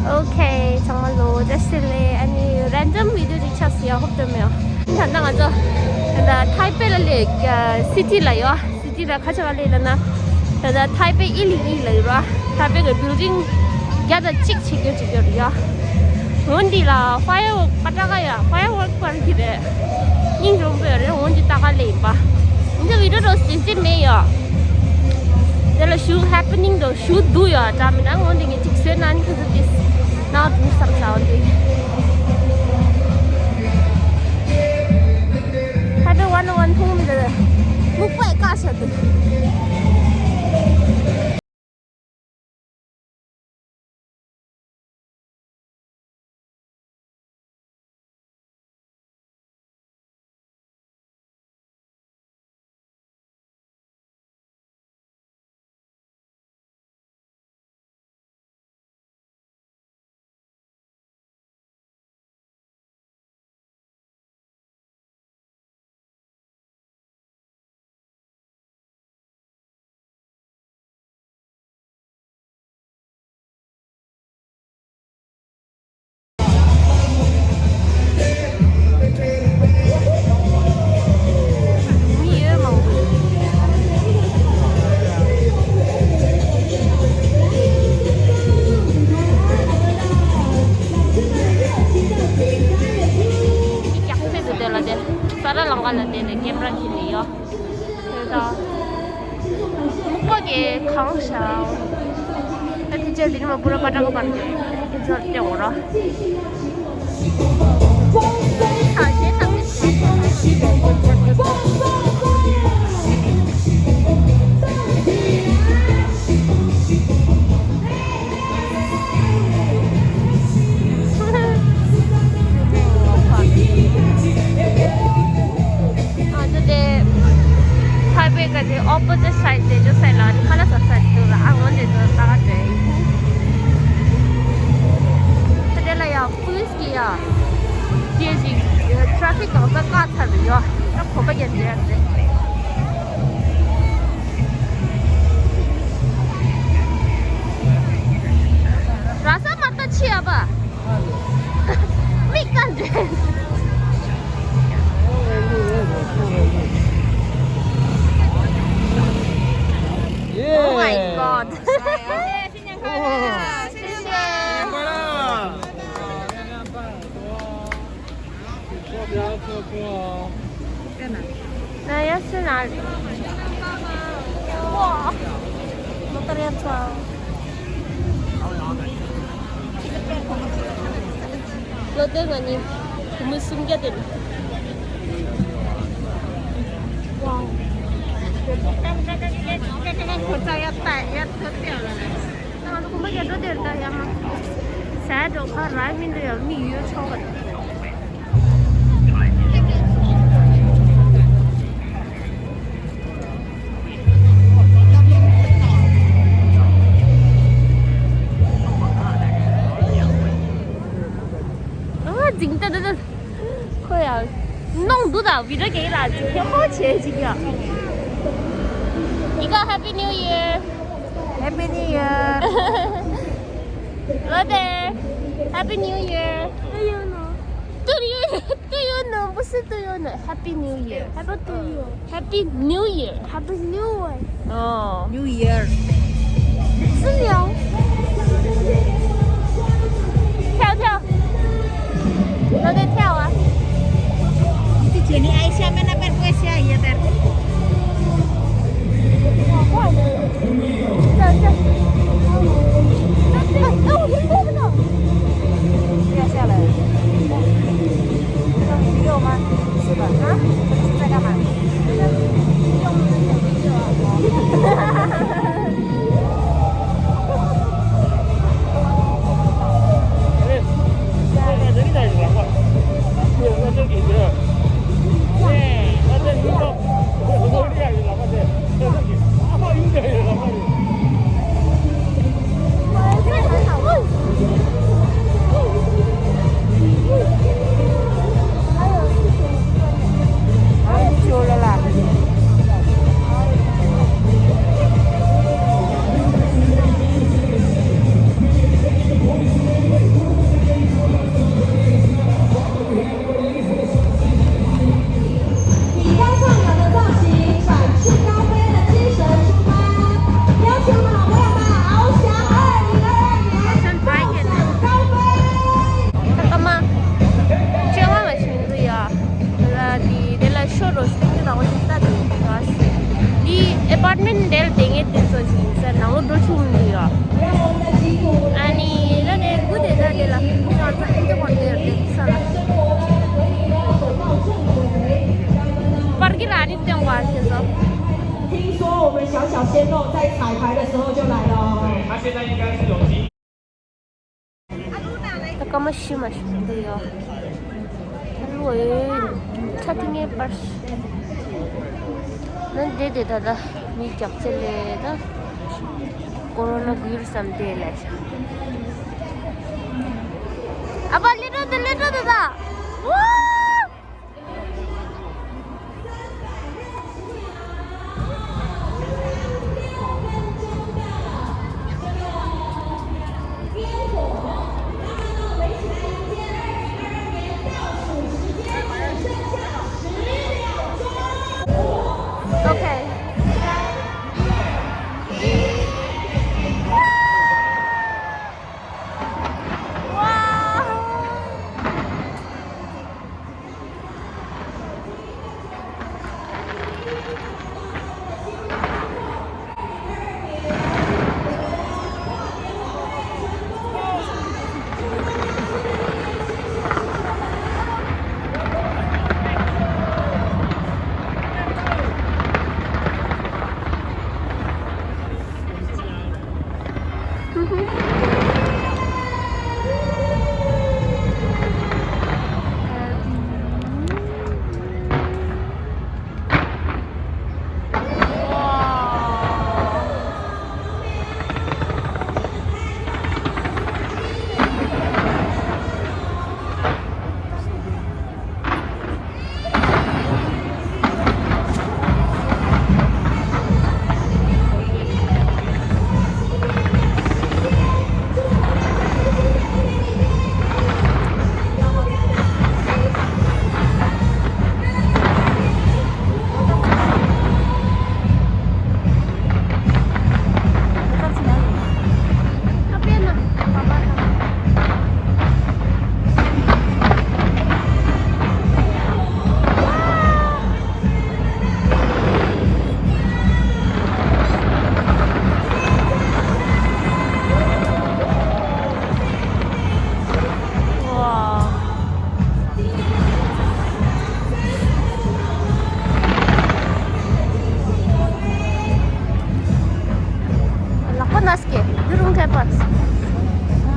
오케이 정말로 제실리 아니 랜덤 비디오 찍혔어요. 혹되면 간단하죠. 근데 타이페를 시티 라요. 시티라 가져갈래나. 근데 타이페 102 라요. 타이페 빌딩 야다 찍찍이요. 원디라 파이어워크 빠져가야 파이어워크 빠르기래. 인종별을 원디 따갈래 봐. 근데 위로도 시즌이에요. There is shoot happening though. Shoot do ya. Tapi nang one thing is fixed nan because it is not do some sound. Ada one thum je. Mukbang kasar tu. 그래서 목박이 강샤 하여튼 제일 이름을 물어봐라고 봤는데 절대 오라 다시 cái opposite side để cho sai là khá là sợ sệt từ là ăn vấn đề từ ta để thế đây là ya police kia địa gì traffic có rất cao thật rồi nó không có nhận ra đấy rasa mata chia ba mikan deh Oh my god. Xin chào các bạn. Xin chào. Saya senang. Wah. Motornya tuh. Lo dengar ni, musim jadi. Wow. Percaya tak ya tertiap lah. Kalau aku baca tu dia dah yang saya tu kan ramen tu yang ni you coba. Ah, jingda tu, kau ya, nong tu dah, bila kaya lah, yang hot cie jingga. You got Happy New Year. Happy New Year. Hello there. Happy New Year. Do you know? Do you know? 不是 do you know? Happy New Year. Happy New Year. Happy New Year. Happy New Year. Oh. New Year. 是鸟。跳跳。เราได้跳啊。Di sini Aisyah mana berkuasa ya ter? 快点！这。哎，我听到了。掉下来了。没有吗？是吧？啊？这是在干嘛？用那个video啊。 잠깐만 심하신데요. 할로윈 차팅해 버스. 난 데데다다 미적셀레다 코로나 바이러스 암데래. 아빠 리로다. 와! 오케이.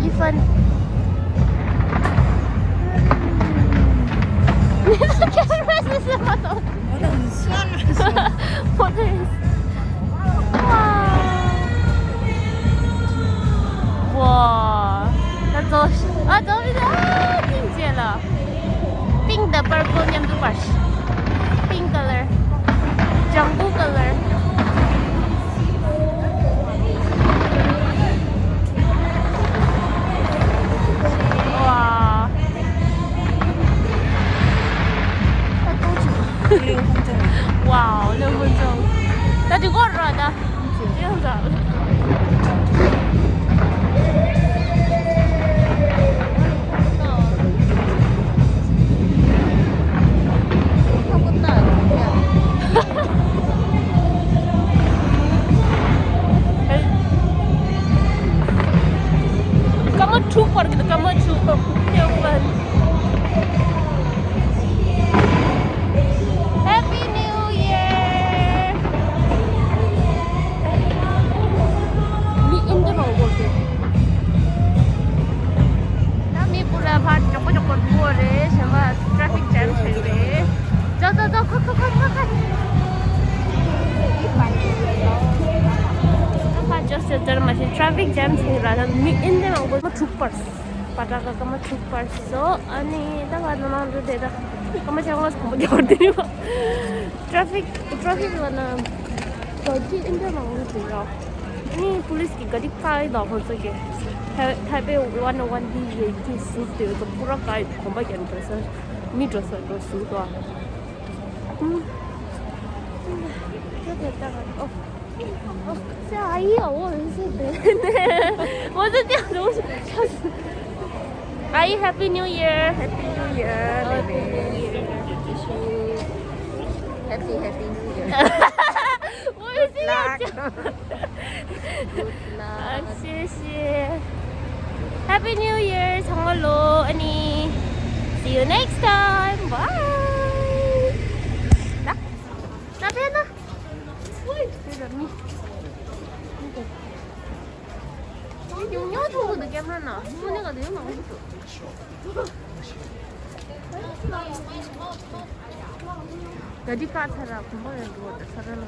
Even哇，那走啊走一下，听见了，pink the purple yang tu pas, pink color, jambu color. 와, wow, 6分钟. 나 이거 알아,这样子啊。 Kamu super gitu, kamu super. Yang fun. Happy New Year. Ni Indo mau bolte. Nami pura bhat joko dure sama traffic jam chhe. Jao, khat. Just the masih traffic jam sih rada mi inde mau gue troopers pada kamu troopers so ani dah kan orang tu dah kamu jangan mas kamu jauh dari pak traffic mana jadi inde mau tu lah ni polis ki gadi kai dah pun segi Taipei 101 di itu sudah tu pura kai kamu jangan terasa mi terasa tu sudah oh 是阿姨哦，我是我是这样子，我是笑死。阿姨 Happy New Year，Happy New Year，Happy New Year。我也是要讲。谢谢。Happy New Year， 长乐你 ，See you next time，bye。那边呢？喂，这个你。 용녀도 되게 많아. 할머니가 되게 많고. 여기까지 살아. 공부는 누구한테 살아는